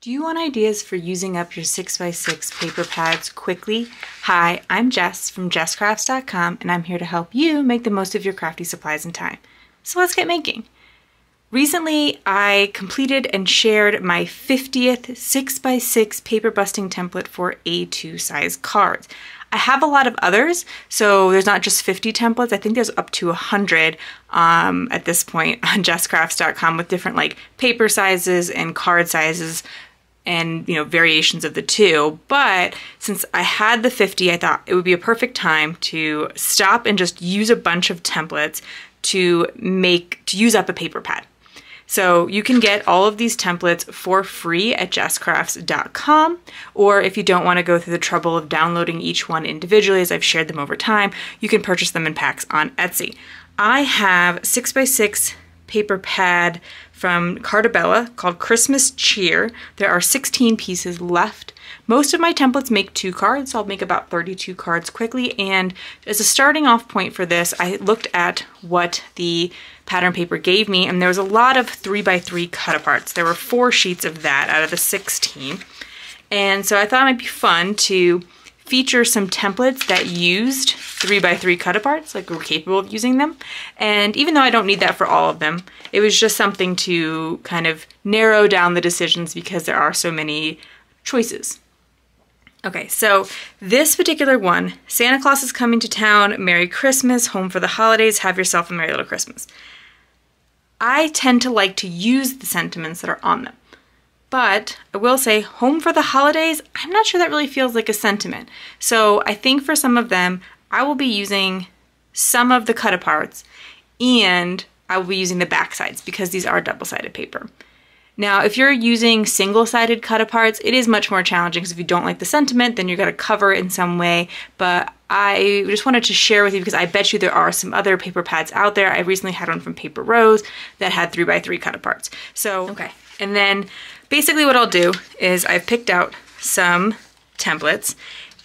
Do you want ideas for using up your 6x6 paper pads quickly? Hi, I'm Jess from jesscrafts.com and I'm here to help you make the most of your crafty supplies and time. So let's get making. Recently, I completed and shared my 50th 6x6 paper busting template for A2 size cards. I have a lot of others, so there's not just 50 templates. I think there's up to 100 at this point on jesscrafts.com with different like paper sizes and card sizes and variations of the two. But since I had the 50, I thought it would be a perfect time to stop and just use a bunch of templates to use up a paper pad. So you can get all of these templates for free at jesscrafts.com, or if you don't want to go through the trouble of downloading each one individually, as I've shared them over time, you can purchase them in packs on Etsy. I have 6x6 paper pad from Carta Bella called Christmas Cheer. There are 16 pieces left. Most of my templates make 2 cards, so I'll make about 32 cards quickly. And as a starting off point for this, I looked at what the pattern paper gave me, and there was a lot of 3x3 cut aparts. There were 4 sheets of that out of the 16. And so I thought it might be fun to feature some templates that used 3x3 cut aparts, like were capable of using them. And even though I don't need that for all of them, it was just something to kind of narrow down the decisions because there are so many choices. Okay, so this particular one, Santa Claus is coming to town, Merry Christmas, home for the holidays, have yourself a Merry Little Christmas. I tend to like to use the sentiments that are on them. But I will say, home for the holidays, I'm not sure that really feels like a sentiment. So I think for some of them, I will be using some of the cut aparts and I will be using the back sides because these are double-sided paper. Now, if you're using single-sided cut aparts, it is much more challenging because if you don't like the sentiment, then you're going to cover it in some way. But I just wanted to share with you because I bet you there are some other paper pads out there. I recently had one from Paper Rose that had 3x3 cut aparts. So, okay. And then basically what I'll do is I've picked out some templates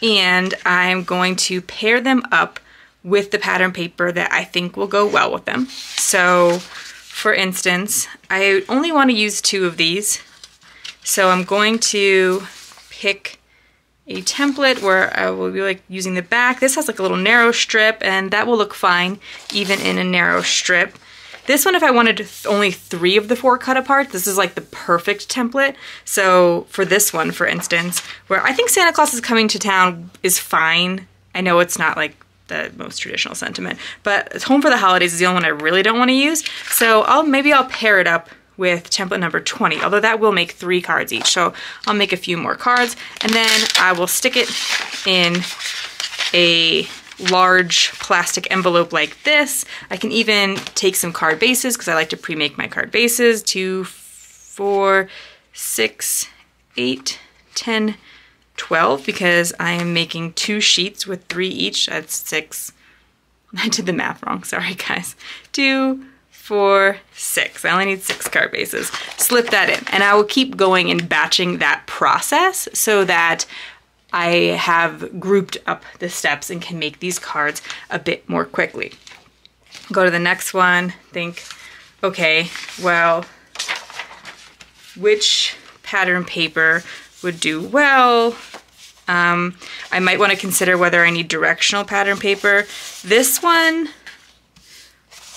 and I'm going to pair them up with the pattern paper that I think will go well with them. So, for instance, I only want to use 2 of these. So I'm going to pick a template where I will be like using the back. This has like a little narrow strip and that will look fine even in a narrow strip. This one, if I wanted only 3 of the 4 cut apart, this is like the perfect template. So for this one, for instance, where I think Santa Claus is coming to town is fine. I know it's not like the most traditional sentiment, but home for the holidays is the only one I really don't want to use. So maybe I'll pair it up with template number 20, although that will make 3 cards each. So I'll make a few more cards and then I will stick it in a large plastic envelope like this. I can even take some card bases because I like to pre-make my card bases. 2, 4, 6, 8, 10, 12 because I am making 2 sheets with 3 each. That's 6. I did the math wrong. Sorry, guys. 2, 4, 6. I only need 6 card bases. Slip that in. And I will keep going and batching that process so that I have grouped up the steps and can make these cards a bit more quickly. Go to the next one. Think, okay, well, which pattern paper would do well? I might want to consider whether I need directional pattern paper. This one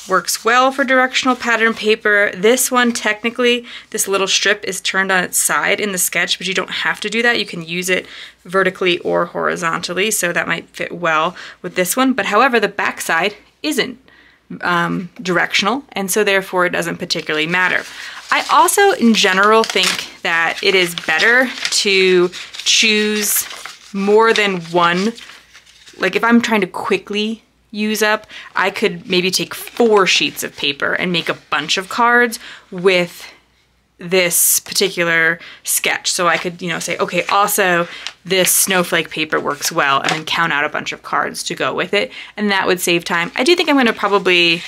works well for directional pattern paper. This one, technically, this little strip is turned on its side in the sketch, but you don't have to do that. You can use it vertically or horizontally, so that might fit well with this one. But however, the back side isn't directional, and so therefore it doesn't particularly matter. I also, in general, think that it is better to choose more than one. Like if I'm trying to quickly use up, I could maybe take 4 sheets of paper and make a bunch of cards with this particular sketch. So I could, say, okay, also this snowflake paper works well, and then count out a bunch of cards to go with it, and that would save time. I do think I'm going to probably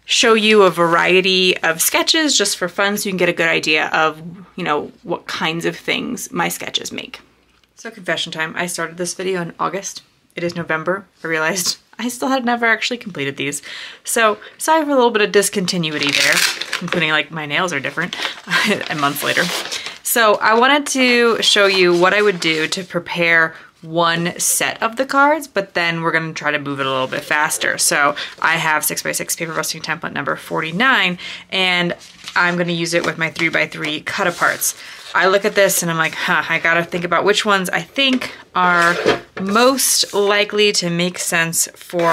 show you a variety of sketches just for fun so you can get a good idea of, what kinds of things my sketches make. So confession time, I started this video in August. It is November. I realized I still had never actually completed these. So sorry for a little bit of discontinuity there, including like my nails are different a month later. So I wanted to show you what I would do to prepare one set of the cards, but then we're going to try to move it a little bit faster. So I have 6x6 paper busting template number 49, and I'm going to use it with my 3x3 cut aparts. I look at this and I'm like, I gotta think about which ones I think are most likely to make sense for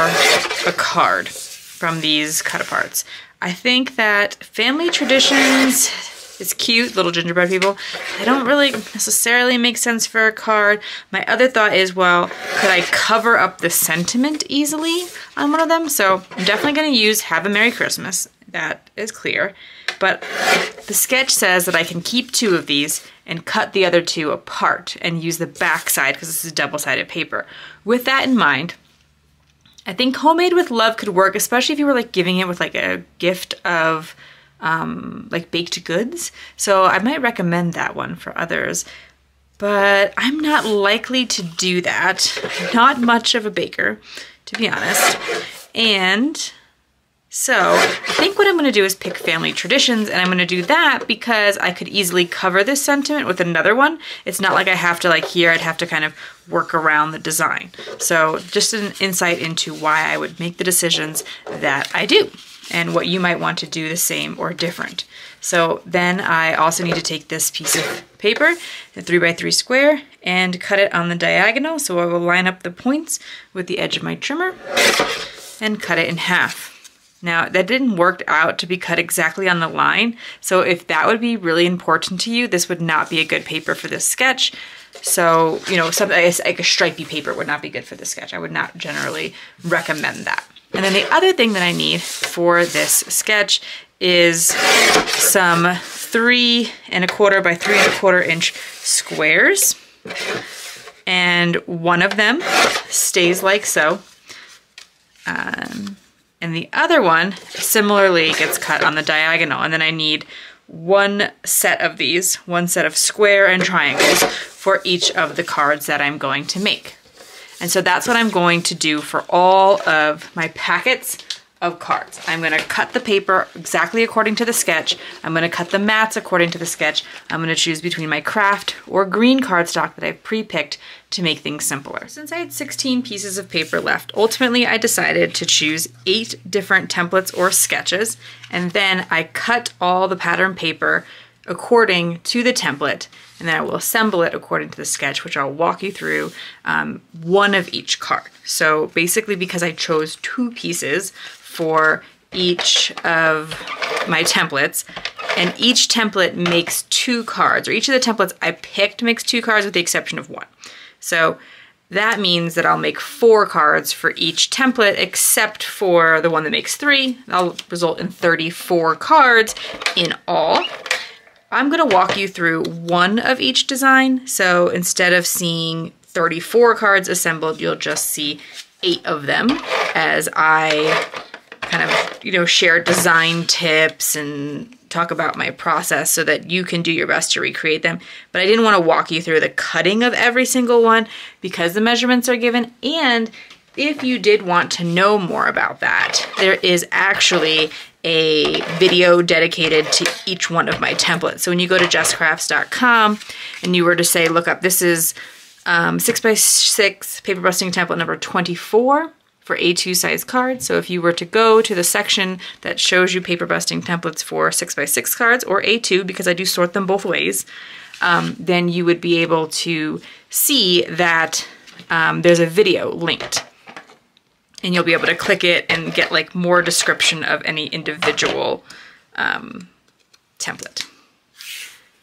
a card from these cut aparts. I think that family traditions is cute, little gingerbread people. They don't really necessarily make sense for a card. My other thought is, well, could I cover up the sentiment easily on one of them? So I'm definitely gonna use Have a Merry Christmas. That is clear. But the sketch says that I can keep 2 of these and cut the other 2 apart and use the back side because this is double-sided paper. With that in mind, I think Homemade with Love could work, especially if you were like giving it with like a gift of like baked goods. So I might recommend that one for others, but I'm not likely to do that. I'm not much of a baker, to be honest. And so I think what I'm gonna do is pick family traditions, and I'm gonna do that because I could easily cover this sentiment with another one. It's not like I have to, like here, I'd have to kind of work around the design. So just an insight into why I would make the decisions that I do and what you might want to do the same or different. So then I also need to take this piece of paper, the 3x3 square, and cut it on the diagonal. So I will line up the points with the edge of my trimmer and cut it in half. Now, that didn't work out to be cut exactly on the line, so if that would be really important to you, this would not be a good paper for this sketch. So, you know, something like a stripy paper would not be good for this sketch. I would not generally recommend that. And then the other thing that I need for this sketch is some 3¼ by 3¼ inch squares. And one of them stays like so. And the other one similarly gets cut on the diagonal. And then I need one set of these, one set of square and triangles for each of the cards that I'm going to make. And so that's what I'm going to do for all of my packets of cards. I'm gonna cut the paper exactly according to the sketch. I'm gonna cut the mats according to the sketch. I'm gonna choose between my craft or green cardstock that I've pre-picked to make things simpler. Since I had 16 pieces of paper left, ultimately I decided to choose 8 different templates or sketches, and then I cut all the pattern paper according to the template, and then I will assemble it according to the sketch, which I'll walk you through, one of each card. So basically, because I chose 2 pieces for each of my templates, and each template makes 2 cards, or each of the templates I picked makes 2 cards with the exception of 1. So that means that I'll make 4 cards for each template except for the one that makes 3. That'll result in 34 cards in all. I'm gonna walk you through one of each design. So instead of seeing 34 cards assembled, you'll just see 8 of them as I kind of, you know, share design tips and talk about my process so that you can do your best to recreate them. But I didn't want to walk you through the cutting of every single one because the measurements are given. And if you did want to know more about that, there is actually a video dedicated to each one of my templates. So when you go to jesscrafts.com and you were to say, look up, this is 6x6 paper busting template number 24 for A2 size cards. So if you were to go to the section that shows you paper busting templates for 6x6 cards or A2, because I do sort them both ways, then you would be able to see that there's a video linked. And you'll be able to click it and get like more description of any individual template.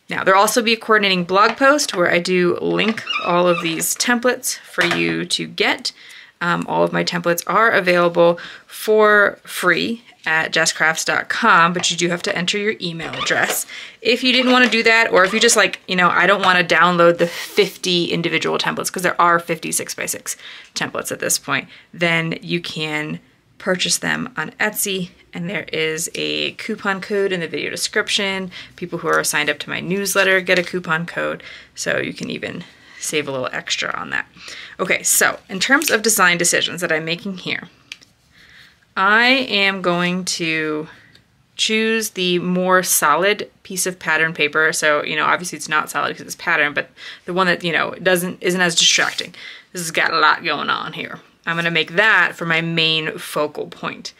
Now, there'll also be a coordinating blog post where I do link all of these templates for you to get. All of my templates are available for free at jesscrafts.com, but you do have to enter your email address. If you didn't want to do that, or if you just like, you know, I don't want to download the 50 individual templates, because there are 50 6x6 templates at this point, then you can purchase them on Etsy, and there is a coupon code in the video description. People who are signed up to my newsletter get a coupon code, so you can even save a little extra on that. Okay, so in terms of design decisions that I'm making here, I am going to choose the more solid piece of pattern paper. So, you know, obviously it's not solid because it's pattern, but the one that, you know, isn't as distracting. This has got a lot going on here. I'm gonna make that for my main focal point.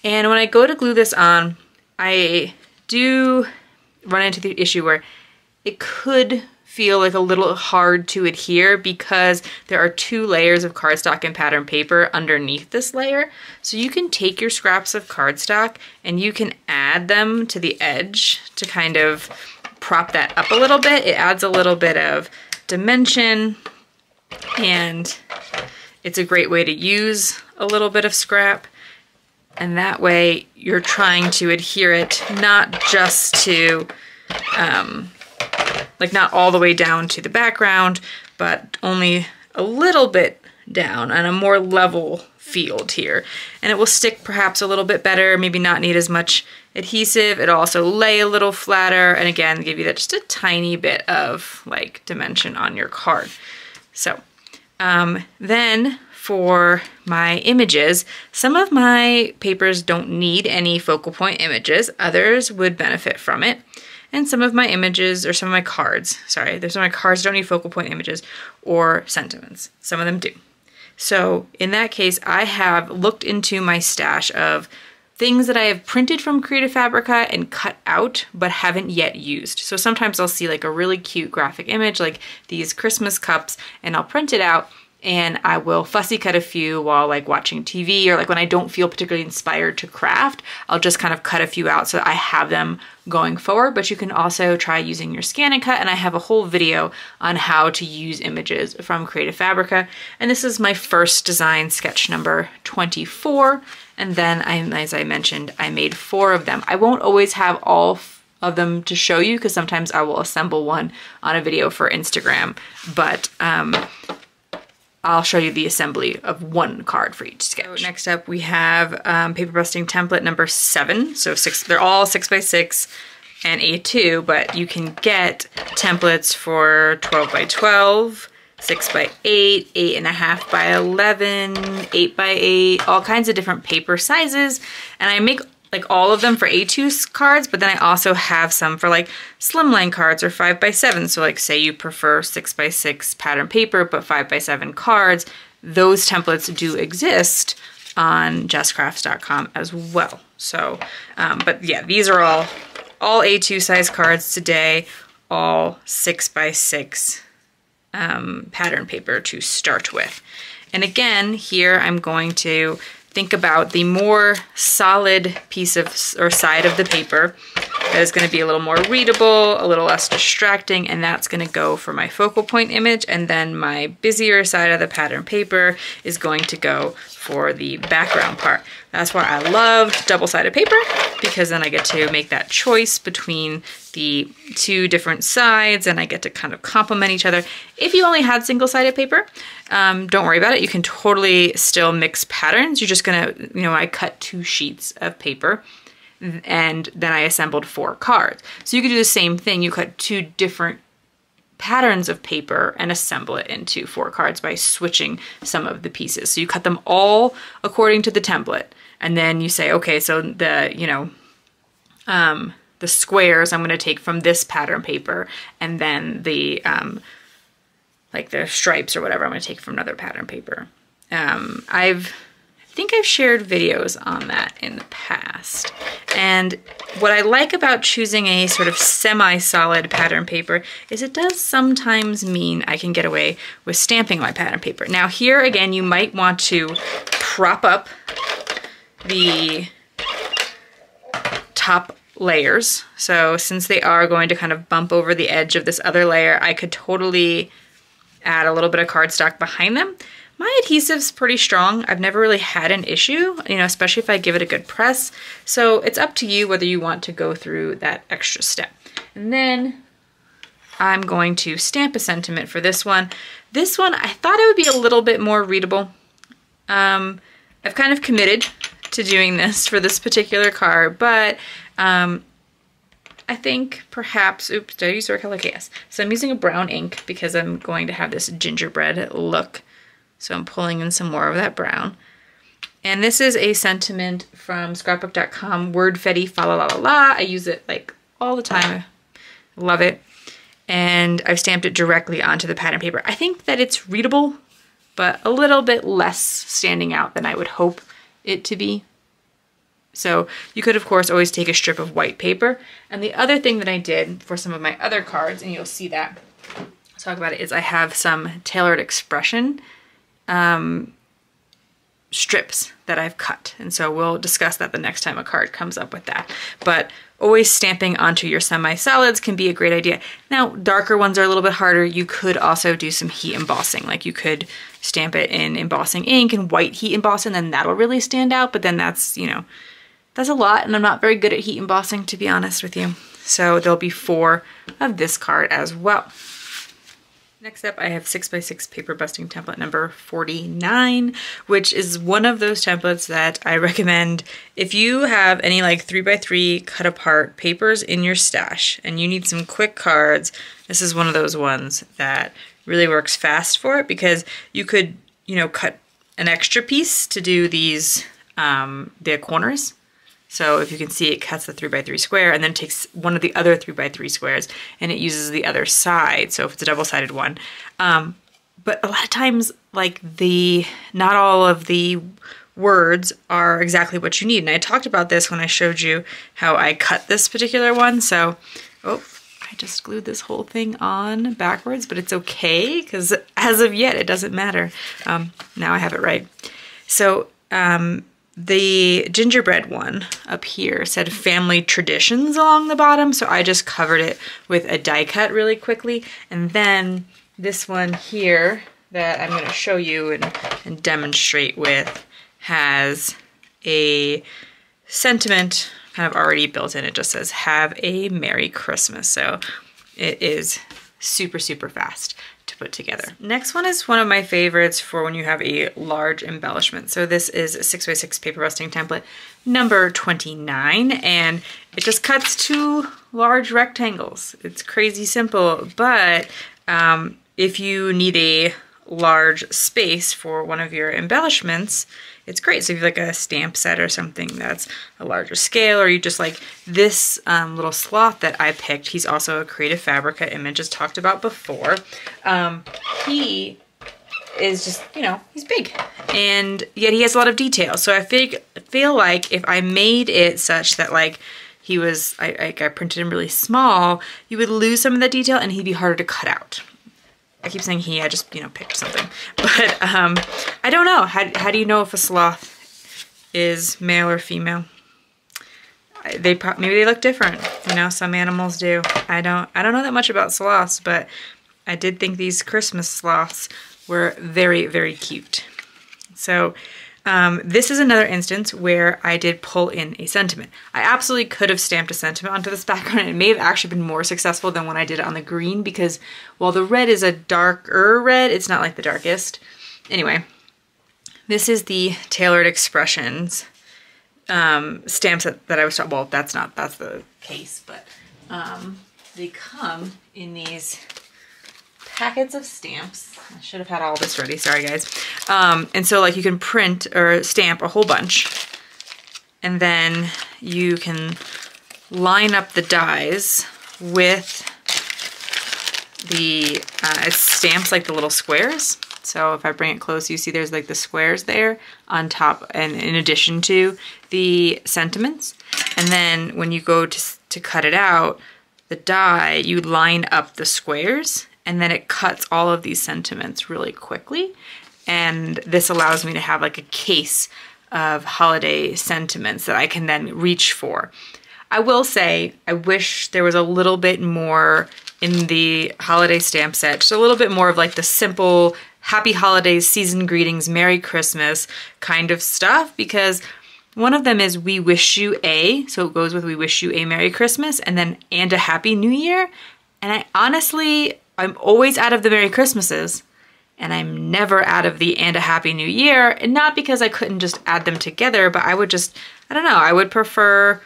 And when I go to glue this on, I do run into the issue where it could feel like a little hard to adhere because there are 2 layers of cardstock and pattern paper underneath this layer. So you can take your scraps of cardstock and you can add them to the edge to kind of prop that up a little bit. It adds a little bit of dimension, and it's a great way to use a little bit of scrap. And that way you're trying to adhere it not just to like not all the way down to the background, but only a little bit down on a more level field here. And it will stick perhaps a little bit better, maybe not need as much adhesive. It'll also lay a little flatter, and again, give you that just a tiny bit of like dimension on your card. So then for my images, some of my papers don't need any focal point images. Others would benefit from it. And some of my images, or some of my cards, sorry, there's some of my cards don't need focal point images or sentiments. Some of them do. So in that case, I have looked into my stash of things that I have printed from Creative Fabrica and cut out, but haven't yet used. So sometimes I'll see like a really cute graphic image, like these Christmas cups, and I'll print it out, and I will fussy cut a few while like watching TV, or like when I don't feel particularly inspired to craft, I'll just kind of cut a few out so that I have them going forward. But you can also try using your scan and cut, and I have a whole video on how to use images from Creative Fabrica. And this is my first design, sketch number 24. And then as I mentioned, I made 4 of them. I won't always have all of them to show you because sometimes I will assemble one on a video for Instagram, but I'll show you the assembly of 1 card for each sketch. So next up we have paper busting template number 7. So they're all 6x6 and A2, but you can get templates for 12 by 12, 6 by 8, 8.5 by 11, 8 by 8, all kinds of different paper sizes. And I make like all of them for A2 cards, but then I also have some for like slimline cards or 5 by 7. So like say you prefer 6 by 6 pattern paper, but 5 by 7 cards, those templates do exist on jesscrafts.com as well. So, but yeah, these are all A2 size cards today, all 6 by 6 pattern paper to start with. And again, here I'm going to think about the more solid piece of or side of the paper that is going to be a little more readable, a little less distracting, and that's going to go for my focal point image. And then my busier side of the pattern paper is going to go for the background part. That's why I love double-sided paper, because then I get to make that choice between the 2 different sides, and I get to kind of complement each other. If you only had single-sided paper, don't worry about it. You can totally still mix patterns. You're just gonna, you know, I cut 2 sheets of paper, and then I assembled 4 cards. So you could do the same thing. You cut 2 different patterns of paper and assemble it into 4 cards by switching some of the pieces. So you cut them all according to the template, and then you say, okay, so the, you know, the squares I'm going to take from this pattern paper, and then the like the stripes or whatever I'm going to take from another pattern paper. I think I've shared videos on that in the past. And what I like about choosing a sort of semi-solid pattern paper is it does sometimes mean I can get away with stamping my pattern paper. Now here again, you might want to prop up the top layers. So since they are going to kind of bump over the edge of this other layer, I could totally add a little bit of cardstock behind them. My adhesive's pretty strong. I've never really had an issue, you know, especially if I give it a good press. So it's up to you whether you want to go through that extra step. And then I'm going to stamp a sentiment for this one. This one, I thought it would be a little bit more readable. I've kind of committed to doing this for this particular card, but I think perhaps, oops, did I use Watercolor? Yes. So I'm using a brown ink because I'm going to have this gingerbread look. So I'm pulling in some more of that brown. And this is a sentiment from scrapbook.com, Wordfetti, fa la la la la. I use it like all the time. I love it. And I've stamped it directly onto the pattern paper. I think that it's readable, but a little bit less standing out than I would hope it to be. So you could, of course, always take a strip of white paper. And the other thing that I did for some of my other cards, and you'll see that, let's talk about it, is I have some tailored expression strips that I've cut. And so we'll discuss that the next time a card comes up with that. But always stamping onto your semi-solids can be a great idea. Now, darker ones are a little bit harder. You could also do some heat embossing. Like you could stamp it in embossing ink and white heat emboss, and then that'll really stand out. But then that's, you know, that's a lot, and I'm not very good at heat embossing, to be honest with you. So there'll be 4 of this card as well. Next up, I have 6x6 paper busting template number 49, which is one of those templates that I recommend if you have any like 3x3 cut apart papers in your stash and you need some quick cards. This is one of those ones that really works fast for it, because you could, you know, cut an extra piece to do these, the corners. So if you can see, it cuts the 3x3 square and then takes one of the other 3x3 squares and it uses the other side. So if it's a double-sided one. But a lot of times, like not all of the words are exactly what you need. And I talked about this when I showed you how I cut this particular one. So, oh, I just glued this whole thing on backwards, but it's okay because as of yet, it doesn't matter. Now I have it right. So, the gingerbread one up here said family traditions along the bottom, so I just covered it with a die cut really quickly. And then this one here that I'm going to show you and demonstrate with has a sentiment kind of already built in. It just says, "Have a Merry Christmas." So it is super, super fast to put together. Next one is one of my favorites for when you have a large embellishment. So this is a 6x6 paper busting template number 29, and it just cuts 2 large rectangles. It's crazy simple, but if you need a large space for one of your embellishments, it's great. So if you have like a stamp set or something that's a larger scale, or you just like this little sloth that I picked, he's also a Creative Fabrica image as talked about before. He is just, you know, he's big and yet he has a lot of detail. So I feel like if I made it such that like he was, I printed him really small, you would lose some of that detail and he'd be harder to cut out. I keep saying he, I just, you know, picked something. But I don't know. How do you know if a sloth is male or female? Maybe they look different. You know, some animals do. I don't know that much about sloths, but I did think these Christmas sloths were very, very cute. So this is another instance where I did pull in a sentiment. I absolutely could have stamped a sentiment onto this background, and it may have actually been more successful than when I did it on the green, because while the red is a darker red, it's not like the darkest. Anyway, this is the Tailored Expressions stamps that I was talking, well, that's the case, but they come in these packets of stamps. I should have had all this ready, sorry guys. And so like you can print or stamp a whole bunch, and then you can line up the dies with the, it stamps like the little squares. So if I bring it close, you see there's like the squares there on top, and in addition to the sentiments. And then when you go to cut it out, the die, you line up the squares, and then it cuts all of these sentiments really quickly. And this allows me to have like a case of holiday sentiments that I can then reach for. I will say, I wish there was a little bit more in the holiday stamp set, just a little bit more of like the simple happy holidays, season greetings, Merry Christmas kind of stuff, because one of them is we wish you a, so it goes with we wish you a Merry Christmas, and then and a Happy New Year. And I honestly, I'm always out of the Merry Christmases, and I'm never out of the and a Happy New Year, and not because I couldn't just add them together, but I would just, I don't know, I would prefer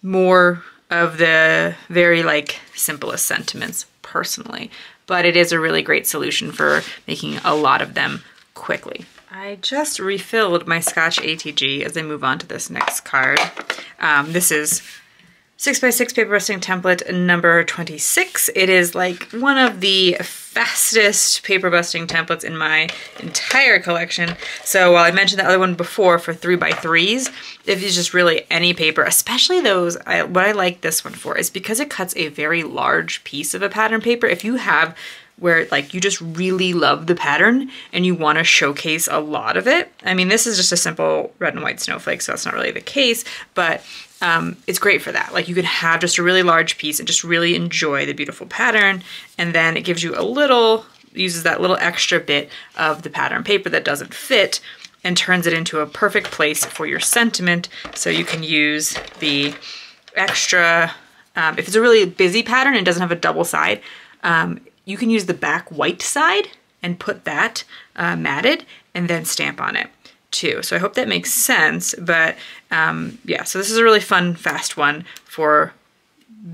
more of the very like simplest sentiments personally, but it is a really great solution for making a lot of them quickly. I just refilled my Scotch ATG as I move on to this next card. This is 6x6 paper busting template number 26. It is like one of the fastest paper busting templates in my entire collection. So while I mentioned the other one before for 3x3s, if it's just really any paper, especially those, what I like this one for is because it cuts a very large piece of a pattern paper. If you have where like you just really love the pattern and you want to showcase a lot of it. I mean, this is just a simple red and white snowflake, so that's not really the case, but it's great for that. Like you could have just a really large piece and just really enjoy the beautiful pattern, and then it gives you a little, uses that little extra bit of the pattern paper that doesn't fit and turns it into a perfect place for your sentiment. So you can use the extra, if it's a really busy pattern and doesn't have a double side, you can use the back white side and put that matted and then stamp on it too. So I hope that makes sense, but yeah, so this is a really fun, fast one for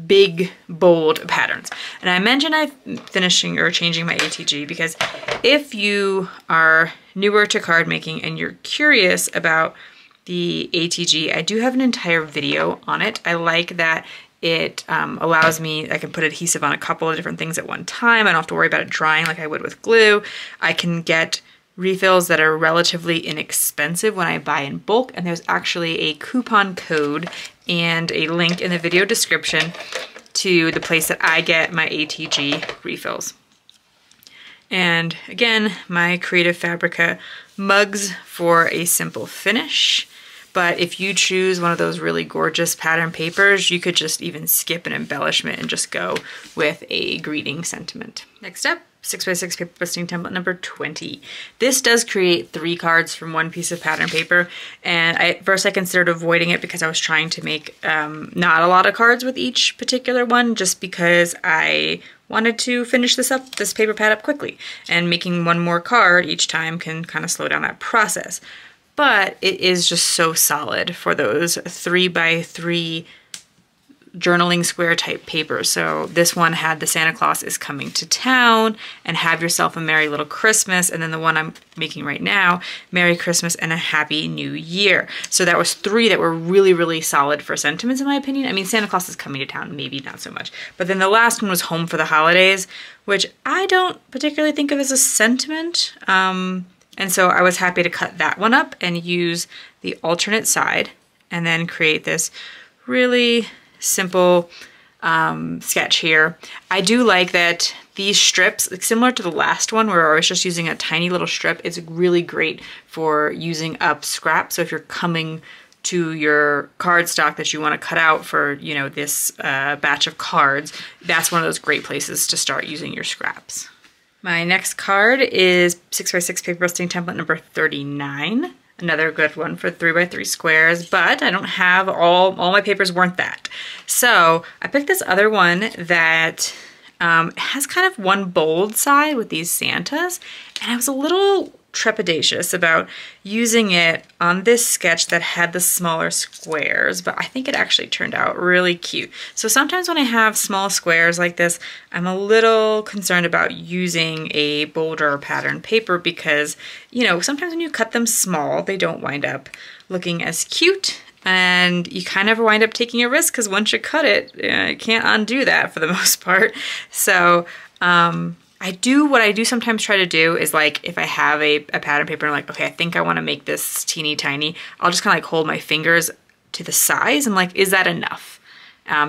big, bold patterns. And I mentioned I'm finishing or changing my ATG because if you are newer to card making and you're curious about the ATG, I do have an entire video on it. I like that it allows me, I can put adhesive on a couple of different things at one time. I don't have to worry about it drying like I would with glue. I can get refills that are relatively inexpensive when I buy in bulk, and there's actually a coupon code and a link in the video description to the place that I get my ATG refills. And again, my Creative Fabrica mugs for a simple finish. But if you choose one of those really gorgeous pattern papers, you could just even skip an embellishment and just go with a greeting sentiment. Next up, 6x6 paper busting template number 20. This does create 3 cards from one piece of pattern paper, and at first I considered avoiding it because I was trying to make not a lot of cards with each particular one, just because I wanted to finish this paper pad up quickly, and making one more card each time can kind of slow down that process. But it is just so solid for those 3x3 journaling square type paper. So this one had the Santa Claus is coming to town and have yourself a Merry Little Christmas. And then the one I'm making right now, Merry Christmas and a Happy New Year. So that was 3 that were really, really solid for sentiments in my opinion. I mean, Santa Claus is coming to town, maybe not so much. But then the last one was Home for the Holidays, which I don't particularly think of as a sentiment. And so I was happy to cut that one up and use the alternate side and then create this really simple sketch here. I do like that these strips, like similar to the last one where I was just using a tiny little strip, it's really great for using up scrap. So if you're coming to your cardstock that you want to cut out for, you know, this batch of cards, that's one of those great places to start using your scraps. My next card is 6x6 paper busting template number 39. Another good one for 3x3 squares, but I don't have all my papers weren't that. So I picked this other one that has kind of one bold side with these Santas, and I was a little trepidatious about using it on this sketch that had the smaller squares, but I think it actually turned out really cute. So sometimes when I have small squares like this, I'm a little concerned about using a bolder pattern paper because, you know, sometimes when you cut them small, they don't wind up looking as cute, and you kind of wind up taking a risk because once you cut it, you can't undo that for the most part. So what I do sometimes try to do is, like, if I have a pattern paper and I'm like, okay, I think I want to make this teeny tiny, I'll just kind of like hold my fingers to the size and like, is that enough?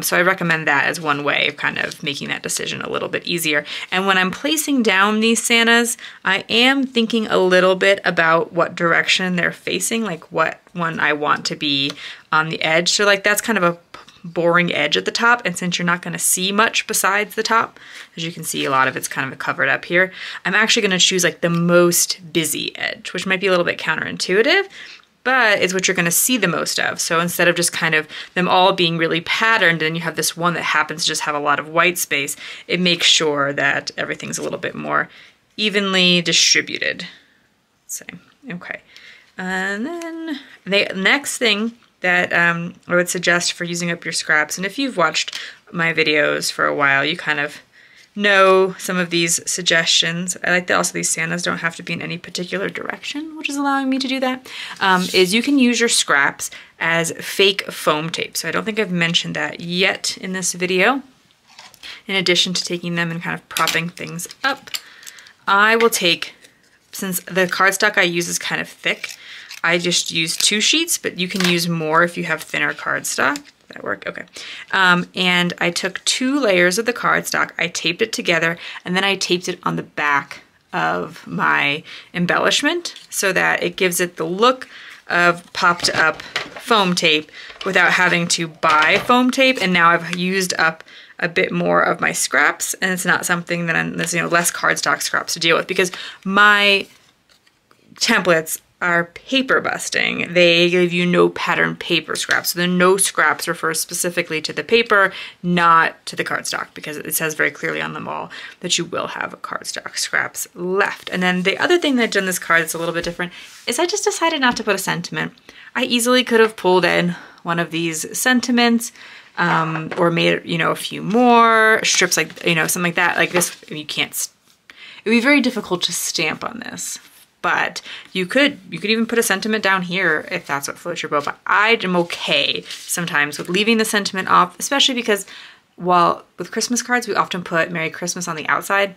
So I recommend that as one way of kind of making that decision a little bit easier. And when I'm placing down these Santas, I am thinking a little bit about what direction they're facing, like what one I want to be on the edge. So like that's kind of a boring edge at the top, and since you're not going to see much besides the top, as you can see a lot of it's kind of covered up here, I'm actually going to choose like the most busy edge, which might be a little bit counterintuitive, but it's what you're going to see the most of. So instead of just kind of them all being really patterned and you have this one that happens to just have a lot of white space, it makes sure that everything's a little bit more evenly distributed. Let's see. Okay. And then the next thing that I would suggest for using up your scraps, and if you've watched my videos for a while, you kind of know some of these suggestions, I like that also these Santas don't have to be in any particular direction, which is allowing me to do that, is you can use your scraps as fake foam tape. So I don't think I've mentioned that yet in this video. In addition to taking them and kind of propping things up, I will take, since the cardstock I use is kind of thick, I just use 2 sheets, but you can use more if you have thinner cardstock. That work? Okay. And I took 2 layers of the cardstock, I taped it together, and then I taped it on the back of my embellishment so that it gives it the look of popped up foam tape without having to buy foam tape. And now I've used up a bit more of my scraps, and it's not something that there's less cardstock scraps to deal with, because my templates are paper busting. They give you no pattern paper scraps. So the no scraps refers specifically to the paper, not to the cardstock, because it says very clearly on them all that you will have cardstock scraps left. And then the other thing that I've done this card that's a little bit different is I just decided not to put a sentiment. I easily could have pulled in one of these sentiments, or made, a few more strips, like, something like that. Like this, you can't, it would be very difficult to stamp on this. But you could even put a sentiment down here if that's what floats your boat. But I am okay sometimes with leaving the sentiment off, especially because while with Christmas cards, we often put Merry Christmas on the outside,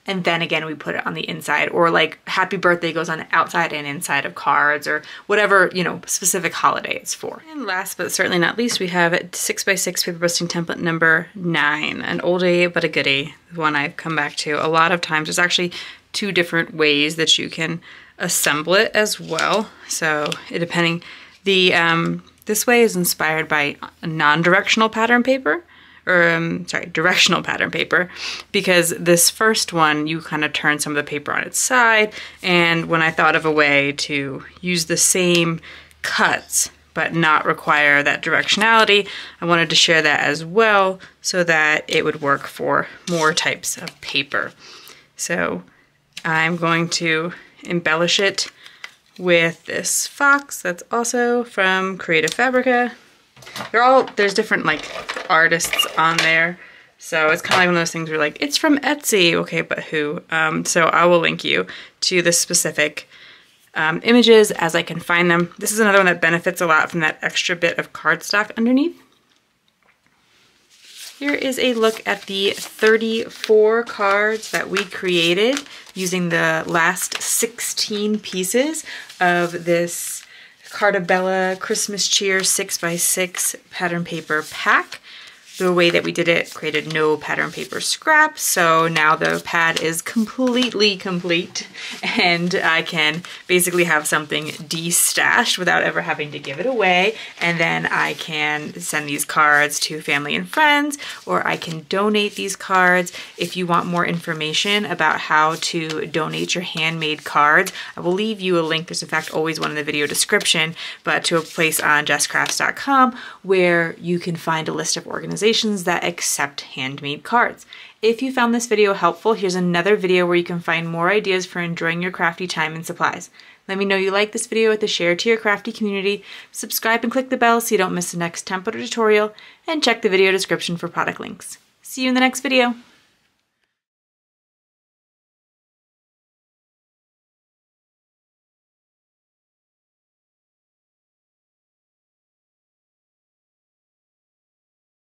and then again, we put it on the inside, or like Happy Birthday goes on the outside and inside of cards, or whatever, specific holiday it's for. And last but certainly not least, we have 6x6 paper busting template number 9, an oldie but a goodie, one I've come back to a lot of times. There's actually 2 different ways that you can assemble it as well. So depending, this way is inspired by a non-directional pattern paper, or directional pattern paper, because this first one, you kind of turn some of the paper on its side. And when I thought of a way to use the same cuts but not require that directionality, I wanted to share that as well so that it would work for more types of paper. So I'm going to embellish it with this fox that's also from Creative Fabrica. There's different like artists on there. So it's kind of like one of those things where like, it's from Etsy. Okay, but who? So I will link you to the specific images as I can find them. This is another one that benefits a lot from that extra bit of cardstock underneath. Here is a look at the 34 cards that we created using the last 16 pieces of this Carta Bella Christmas Cheer 6x6 pattern paper pack. The way that we did it created no pattern paper scraps, so now the pad is completely complete and I can basically have something destashed without ever having to give it away, and then I can send these cards to family and friends, or I can donate these cards. If you want more information about how to donate your handmade cards, I will leave you a link. There's in fact always one in the video description, but to a place on jesscrafts.com where you can find a list of organizations that accept handmade cards. If you found this video helpful, here's another video where you can find more ideas for enjoying your crafty time and supplies. Let me know you like this video with a share to your crafty community, subscribe and click the bell so you don't miss the next template or tutorial, and check the video description for product links. See you in the next video.